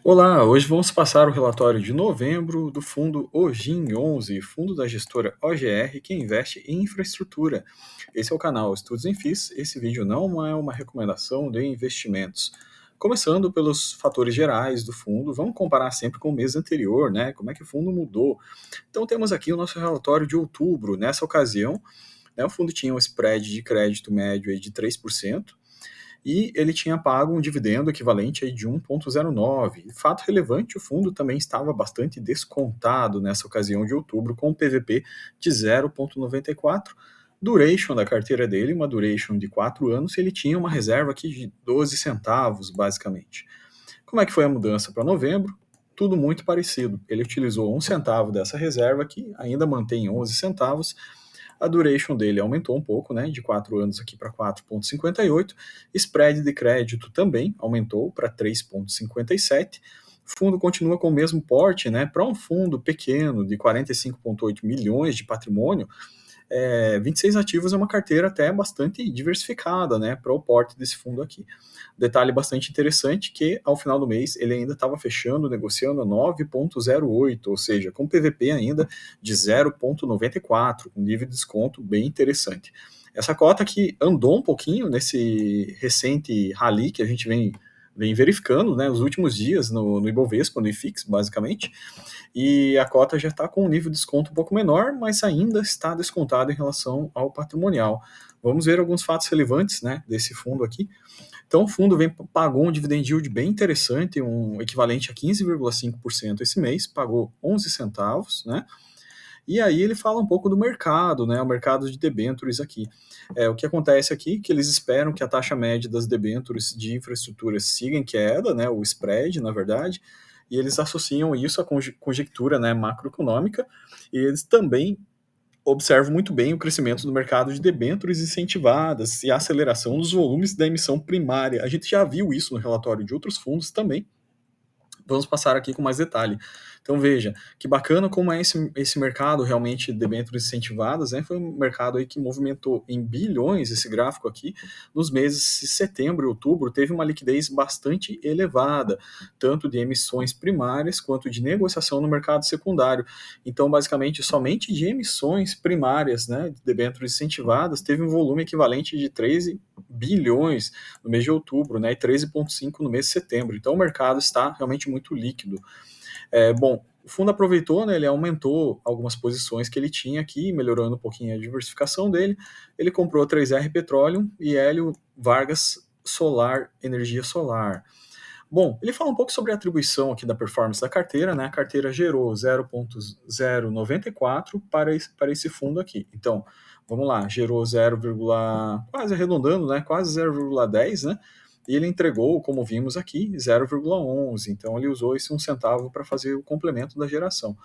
Olá, hoje vamos passar o relatório de novembro do fundo OGIN11, fundo da gestora OGR que investe em infraestrutura. Esse é o canal Estudos em FIIs. Esse vídeo não é uma recomendação de investimentos. Começando pelos fatores gerais do fundo, vamos comparar sempre com o mês anterior, né? Como é que o fundo mudou? Então temos aqui o nosso relatório de outubro. Nessa ocasião, o fundo tinha um spread de crédito médio aí de 3%. E ele tinha pago um dividendo equivalente aí de 1,09. Fato relevante, o fundo também estava bastante descontado nessa ocasião de outubro, com um PVP de 0,94. Duration da carteira dele, uma duration de 4 anos, ele tinha uma reserva aqui de 12 centavos, basicamente. Como é que foi a mudança para novembro? Tudo muito parecido. Ele utilizou 1 centavo dessa reserva aqui, ainda mantém 11 centavos. A duration dele aumentou um pouco, né, de 4 anos aqui para 4,58. Spread de crédito também aumentou para 3,57. O fundo continua com o mesmo porte, né, para um fundo pequeno de 45,8 milhões de patrimônio. 26 ativos é uma carteira até bastante diversificada, né, para o porte desse fundo aqui. Detalhe bastante interessante que ao final do mês ele ainda estava fechando, negociando a 9,08, ou seja, com PVP ainda de 0,94, com nível de desconto bem interessante. Essa cota aqui andou um pouquinho nesse recente rally que a gente vem verificando, né, nos últimos dias no Ibovespa, no IFIX, basicamente, e a cota já está com um nível de desconto um pouco menor, mas ainda está descontado em relação ao patrimonial. Vamos ver alguns fatos relevantes, né, desse fundo aqui. Então, o fundo pagou um dividend yield bem interessante, um equivalente a 15,5% esse mês, pagou 11 centavos, né? E aí ele fala um pouco do mercado, né? O mercado de debêntures aqui. O que acontece aqui, que eles esperam que a taxa média das debêntures de infraestrutura siga em queda, né? O spread, na verdade, e eles associam isso à conjectura, né, macroeconômica, e eles também observam muito bem o crescimento do mercado de debêntures incentivadas e a aceleração dos volumes da emissão primária. A gente já viu isso no relatório de outros fundos também. Vamos passar aqui com mais detalhe. Então veja, que bacana como é esse mercado realmente de debêntures incentivadas, né? Foi um mercado aí que movimentou em bilhões esse gráfico aqui, nos meses de setembro e outubro, teve uma liquidez bastante elevada, tanto de emissões primárias quanto de negociação no mercado secundário. Então, basicamente, somente de emissões primárias, né, de debêntures incentivadas, teve um volume equivalente de 13 bilhões no mês de outubro, né, e 13,5 no mês de setembro. Então o mercado está realmente muito líquido. Bom, o fundo aproveitou, né, ele aumentou algumas posições que ele tinha aqui, melhorando um pouquinho a diversificação dele. Ele comprou 3R Petroleum e Hélio Vargas Solar, Energia Solar. Bom, ele fala um pouco sobre a atribuição aqui da performance da carteira, né? A carteira gerou 0,094 para esse fundo aqui. Então, vamos lá, gerou 0, quase arredondando, né? Quase 0,10, né? E ele entregou, como vimos aqui, 0,11. Então, ele usou esse 1 centavo para fazer o complemento da geração.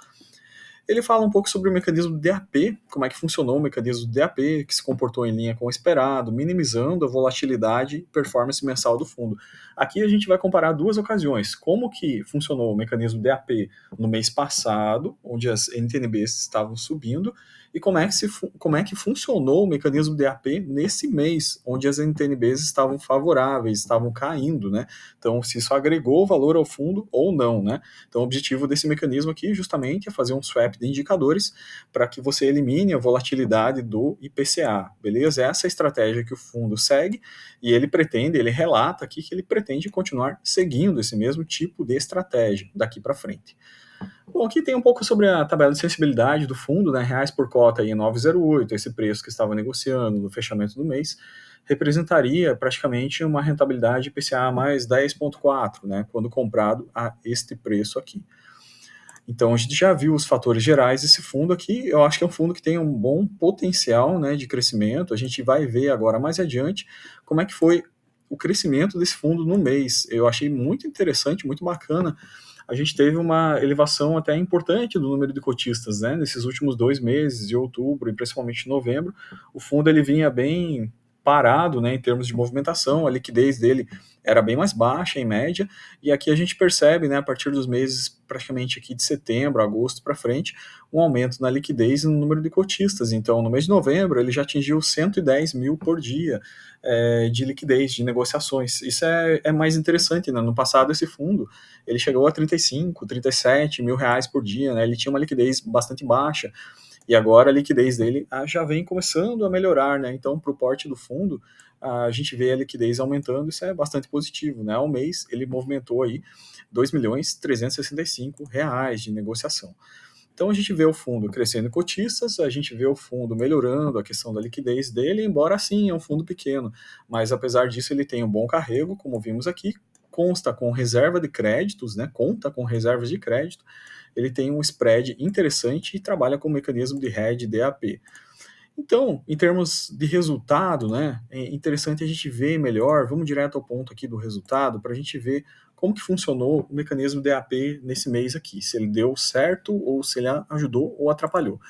Ele fala um pouco sobre o mecanismo DAP, como é que funcionou o mecanismo DAP, que se comportou em linha com o esperado, minimizando a volatilidade e performance mensal do fundo. Aqui a gente vai comparar duas ocasiões, como que funcionou o mecanismo DAP no mês passado, onde as NTNBs estavam subindo, e como é que funcionou o mecanismo DAP nesse mês, onde as NTNBs estavam favoráveis, estavam caindo, né? Então, se isso agregou valor ao fundo ou não, né? Então, o objetivo desse mecanismo aqui justamente é fazer um swap de indicadores para que você elimine a volatilidade do IPCA, beleza? Essa é a estratégia que o fundo segue e ele relata aqui que ele pretende continuar seguindo esse mesmo tipo de estratégia daqui para frente. Bom, aqui tem um pouco sobre a tabela de sensibilidade do fundo, né? Reais por cota aí em 9,08, esse preço que estava negociando no fechamento do mês, representaria praticamente uma rentabilidade IPCA mais 10,4, né? Quando comprado a este preço aqui. Então, a gente já viu os fatores gerais desse fundo aqui. Eu acho que é um fundo que tem um bom potencial, né, de crescimento. A gente vai ver agora mais adiante como é que foi o crescimento desse fundo no mês. Eu achei muito interessante, muito bacana. A gente teve uma elevação até importante do número de cotistas, né, nesses últimos 2 meses, de outubro e principalmente novembro. O fundo ele vinha bem parado, né, em termos de movimentação, a liquidez dele era bem mais baixa em média, e aqui a gente percebe, né, a partir dos meses praticamente aqui de setembro, agosto para frente, um aumento na liquidez e no número de cotistas. Então, no mês de novembro, ele já atingiu 110 mil por dia de liquidez, de negociações. Isso é mais interessante, né? No passado, esse fundo ele chegou a 35, 37 mil reais por dia, né? Ele tinha uma liquidez bastante baixa, e agora a liquidez dele já vem começando a melhorar, né? Então, para o porte do fundo, a gente vê a liquidez aumentando, isso é bastante positivo, né? Ao mês, ele movimentou aí 2.365.000 reais de negociação. Então a gente vê o fundo crescendo em cotistas, a gente vê o fundo melhorando a questão da liquidez dele, embora sim é um fundo pequeno, mas apesar disso ele tem um bom carrego, como vimos aqui, consta com reserva de créditos, né? Conta com reservas de crédito, ele tem um spread interessante e trabalha com o mecanismo de hedge DAP. Então, em termos de resultado, né, é interessante a gente ver melhor, vamos direto ao ponto aqui do resultado, para a gente ver como que funcionou o mecanismo DAP nesse mês aqui, se ele deu certo ou se ele ajudou ou atrapalhou.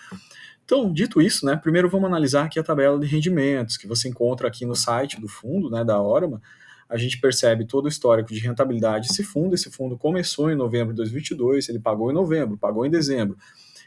Então, dito isso, né, primeiro vamos analisar aqui a tabela de rendimentos, que você encontra aqui no site do fundo, né, da Orama. A gente percebe todo o histórico de rentabilidade desse fundo. Esse fundo começou em novembro de 2022, ele pagou em novembro, pagou em dezembro.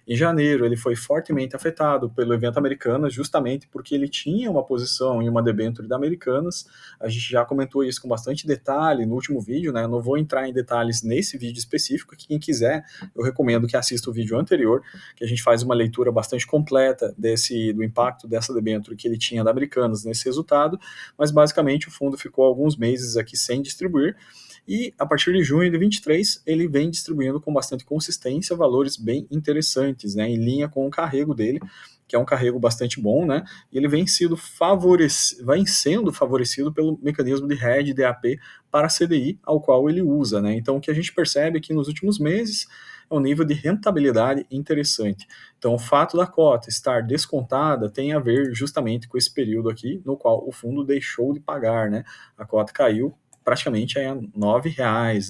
Em janeiro, ele foi fortemente afetado pelo evento Americanas, justamente porque ele tinha uma posição em uma debênture da Americanas. A gente já comentou isso com bastante detalhe no último vídeo, né? Eu não vou entrar em detalhes nesse vídeo específico, que quem quiser, eu recomendo que assista o vídeo anterior, que a gente faz uma leitura bastante completa do impacto dessa debênture que ele tinha da Americanas nesse resultado, mas basicamente o fundo ficou alguns meses aqui sem distribuir, e a partir de junho de 23 ele vem distribuindo com bastante consistência valores bem interessantes, né, em linha com o carrego dele, que é um carrego bastante bom, né, e ele vem sendo favorecido pelo mecanismo de hedge DAP para CDI ao qual ele usa, né. Então o que a gente percebe aqui nos últimos meses é um nível de rentabilidade interessante. Então o fato da cota estar descontada tem a ver justamente com esse período aqui no qual o fundo deixou de pagar, né, a cota caiu praticamente a R$ 9,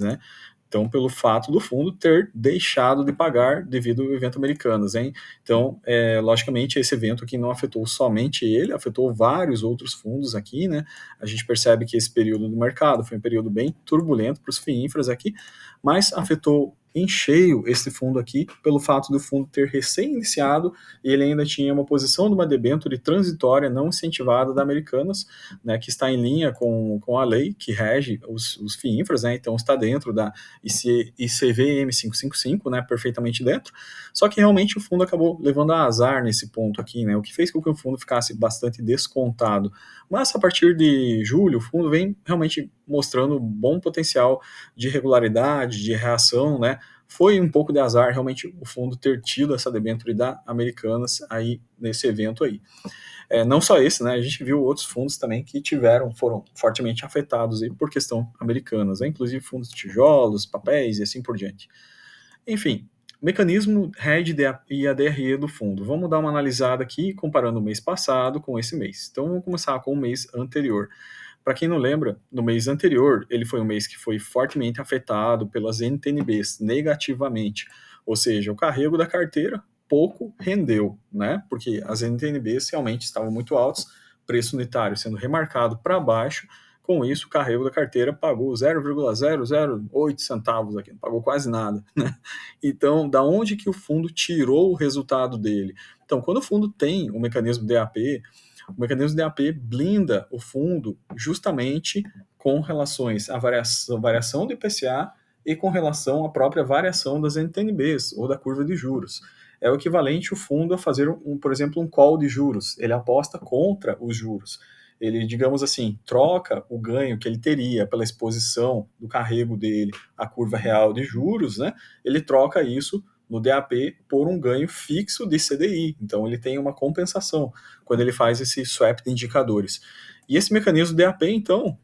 né? Então, pelo fato do fundo ter deixado de pagar devido ao evento Americanas, hein? Então, logicamente, esse evento aqui não afetou somente ele, afetou vários outros fundos aqui, né? A gente percebe que esse período do mercado foi um período bem turbulento para os FIINFRAs aqui, mas afetou em cheio esse fundo aqui, pelo fato do fundo ter recém-iniciado e ele ainda tinha uma posição de uma debênture transitória não incentivada da Americanas, né, que está em linha com a lei que rege os FIINFRAs, né, então está dentro da ICVM 555, né, perfeitamente dentro, só que realmente o fundo acabou levando a azar nesse ponto aqui, né, o que fez com que o fundo ficasse bastante descontado. Mas a partir de julho, o fundo vem realmente mostrando bom potencial de regularidade, de reação, né, foi um pouco de azar realmente o fundo ter tido essa debênture da Americanas aí nesse evento aí. Não só esse, né? A gente viu outros fundos também que foram fortemente afetados aí por questão Americanas, né? Inclusive fundos de tijolos, papéis e assim por diante. Enfim, mecanismo hedge e a DRE do fundo. Vamos dar uma analisada aqui comparando o mês passado com esse mês. Então vamos começar com o mês anterior. Para quem não lembra, no mês anterior, ele foi um mês que foi fortemente afetado pelas NTNBs negativamente, ou seja, o carrego da carteira pouco rendeu, né? Porque as NTNBs realmente estavam muito altas, preço unitário sendo remarcado para baixo, com isso o carrego da carteira pagou 0,008 centavos aqui, não pagou quase nada, né? Então, da onde que o fundo tirou o resultado dele? Então, quando o fundo tem o mecanismo DAP, o mecanismo DAP blinda o fundo justamente com relações à variação do IPCA e com relação à própria variação das NTNBs ou da curva de juros. É o equivalente o fundo a fazer, por exemplo, um call de juros. Ele aposta contra os juros. Ele, digamos assim, troca o ganho que ele teria pela exposição do carrego dele à curva real de juros, né? Ele troca isso no DAP por um ganho fixo de CDI. Então ele tem uma compensação quando ele faz esse swap de indicadores. E esse mecanismo DAP, então,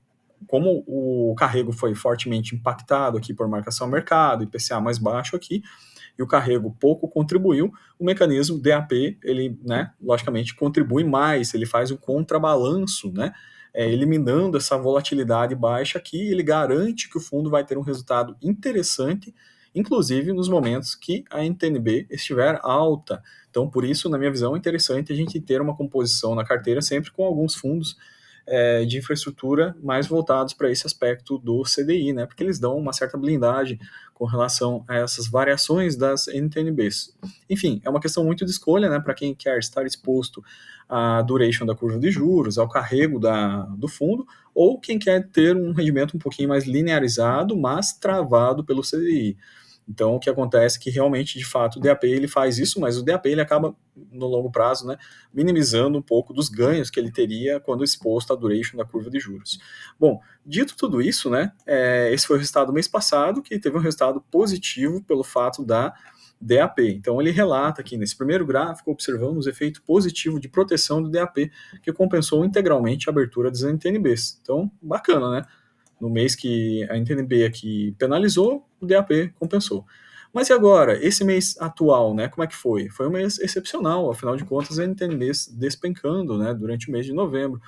como o carrego foi fortemente impactado aqui por marcação ao mercado, IPCA mais baixo aqui, e o carrego pouco contribuiu, o mecanismo DAP, ele, né, logicamente contribui mais, ele faz um contrabalanço, né, eliminando essa volatilidade baixa aqui, ele garante que o fundo vai ter um resultado interessante, inclusive nos momentos que a NTNB estiver alta. Então, por isso, na minha visão, é interessante a gente ter uma composição na carteira sempre com alguns fundos de infraestrutura mais voltados para esse aspecto do CDI, né? Porque eles dão uma certa blindagem com relação a essas variações das NTNBs. Enfim, é uma questão muito de escolha, né? Para quem quer estar exposto à duration da curva de juros, ao carrego do fundo, ou quem quer ter um rendimento um pouquinho mais linearizado, mas travado pelo CDI. Então, o que acontece é que realmente, de fato, o DAP ele faz isso, mas o DAP ele acaba, no longo prazo, né, minimizando um pouco dos ganhos que ele teria quando exposto à duration da curva de juros. Bom, dito tudo isso, né, esse foi o resultado do mês passado, que teve um resultado positivo pelo fato da DAP. Então, ele relata aqui nesse primeiro gráfico, observamos o efeito positivo de proteção do DAP, que compensou integralmente a abertura das NTNBs. Então, bacana, né? No mês que a NTNB aqui penalizou, o DAP compensou. Mas e agora, esse mês atual, né, como é que foi? Foi um mês excepcional, afinal de contas, a NTNBs despencando, né, durante o mês de novembro.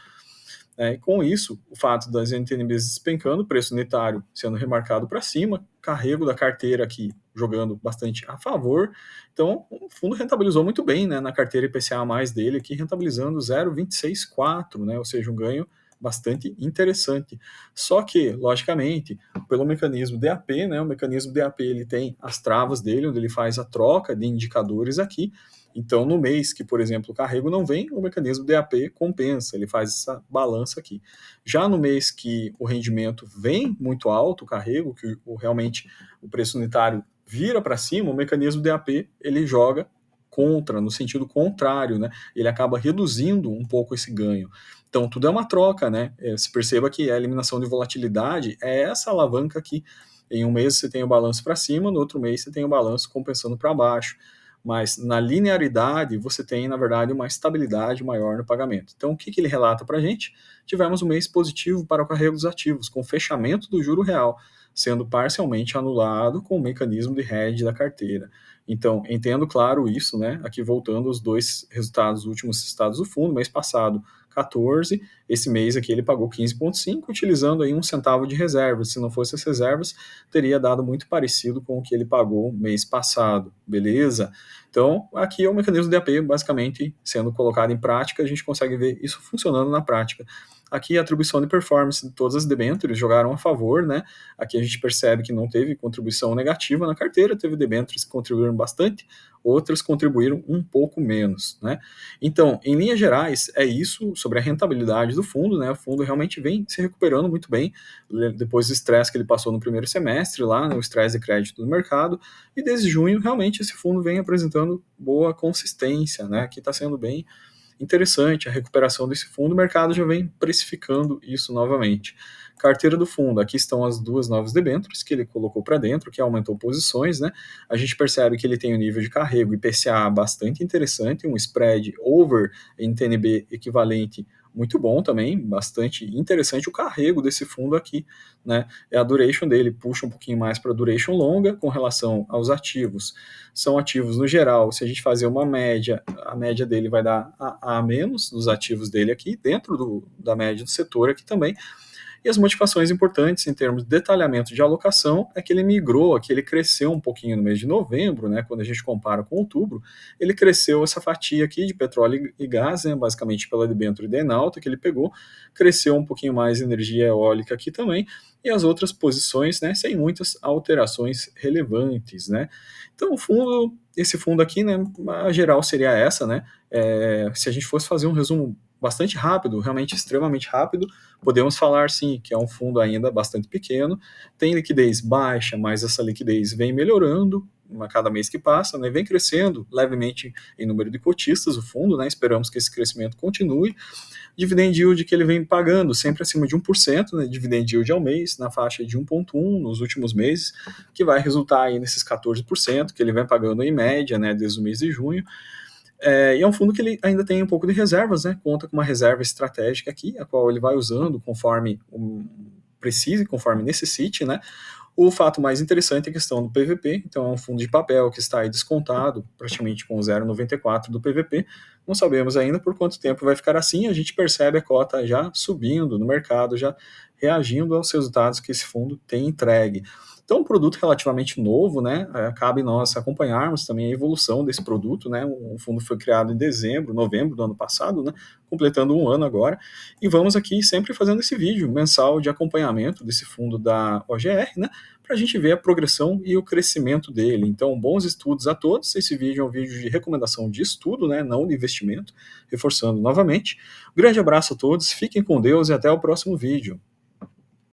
E com isso, o fato das NTNBs despencando, preço unitário sendo remarcado para cima, carrego da carteira aqui jogando bastante a favor. Então, o fundo rentabilizou muito bem, né, na carteira IPCA mais dele aqui, rentabilizando 0,264, né, ou seja, um ganho bastante interessante. Só que, logicamente, pelo mecanismo DAP, né, o mecanismo DAP ele tem as travas dele, onde ele faz a troca de indicadores aqui. Então, no mês que, por exemplo, o carrego não vem, o mecanismo DAP compensa, ele faz essa balança aqui. Já no mês que o rendimento vem muito alto, o carrego, que realmente o preço unitário vira para cima, o mecanismo DAP ele joga contra, no sentido contrário, né? Ele acaba reduzindo um pouco esse ganho. Então, tudo é uma troca, né? Se perceba que a eliminação de volatilidade é essa alavanca aqui. Em um mês você tem o balanço para cima, no outro mês você tem o balanço compensando para baixo. Mas na linearidade você tem, na verdade, uma estabilidade maior no pagamento. Então, o que ele relata para a gente? Tivemos um mês positivo para o carrego dos ativos, com fechamento do juro real, sendo parcialmente anulado com o mecanismo de hedge da carteira. Então, entendo claro isso, né? Aqui voltando os dois resultados, os últimos resultados do fundo, mês passado 14, esse mês aqui ele pagou 15,5, utilizando aí 1 centavo de reservas. Se não fosse as reservas, teria dado muito parecido com o que ele pagou mês passado, beleza? Então, aqui é o mecanismo de DAP, basicamente, sendo colocado em prática, a gente consegue ver isso funcionando na prática. Aqui a atribuição de performance de todas as debêntures jogaram a favor, né? Aqui a gente percebe que não teve contribuição negativa na carteira, teve debêntures que contribuíram bastante, outras contribuíram um pouco menos, né? Então, em linhas gerais, é isso sobre a rentabilidade do fundo, né? O fundo realmente vem se recuperando muito bem depois do estresse que ele passou no primeiro semestre lá, né? O estresse de crédito do mercado, e desde junho realmente esse fundo vem apresentando boa consistência, né? Que está sendo bem interessante a recuperação desse fundo, o mercado já vem precificando isso novamente. Carteira do fundo, aqui estão as duas novas debêntures que ele colocou para dentro, que aumentou posições, né? A gente percebe que ele tem um nível de carrego IPCA bastante interessante, um spread over NTNB equivalente muito bom também, bastante interessante o carrego desse fundo aqui, né? A duration dele puxa um pouquinho mais para duration longa com relação aos ativos. São ativos no geral, se a gente fazer uma média, a média dele vai dar a menos dos ativos dele aqui, dentro da média do setor aqui também. E as modificações importantes em termos de detalhamento de alocação é que ele migrou, que ele cresceu um pouquinho no mês de novembro, né, quando a gente compara com outubro, ele cresceu essa fatia aqui de petróleo e gás, né, basicamente pela debênture de Enalta que ele pegou, cresceu um pouquinho mais energia eólica aqui também, e as outras posições, né, sem muitas alterações relevantes, né. Então, esse fundo aqui, né, a geral seria essa, né, se a gente fosse fazer um resumo bastante rápido, realmente extremamente rápido, podemos falar sim que é um fundo ainda bastante pequeno, tem liquidez baixa, mas essa liquidez vem melhorando a cada mês que passa, né, vem crescendo levemente em número de cotistas o fundo, né, esperamos que esse crescimento continue. Dividend yield que ele vem pagando sempre acima de 1%, né, dividend yield ao mês, na faixa de 1,1% nos últimos meses, que vai resultar aí nesses 14% que ele vem pagando em média, né, desde o mês de junho. E é um fundo que ele ainda tem um pouco de reservas, né? Conta com uma reserva estratégica aqui, a qual ele vai usando conforme precise, conforme necessite, né? O fato mais interessante é a questão do PVP, então é um fundo de papel que está aí descontado, praticamente com 0,94 do PVP. Não sabemos ainda por quanto tempo vai ficar assim, a gente percebe a cota já subindo no mercado, já reagindo aos resultados que esse fundo tem entregue. Então, um produto relativamente novo, né? Cabe nós acompanharmos também a evolução desse produto, né? O fundo foi criado em novembro do ano passado, né? Completando um ano agora, e vamos aqui sempre fazendo esse vídeo mensal de acompanhamento desse fundo da OGR, né? Para a gente ver a progressão e o crescimento dele. Então, bons estudos a todos. Esse vídeo é um vídeo de recomendação de estudo, né? Não de investimento, reforçando novamente. Um grande abraço a todos, fiquem com Deus e até o próximo vídeo.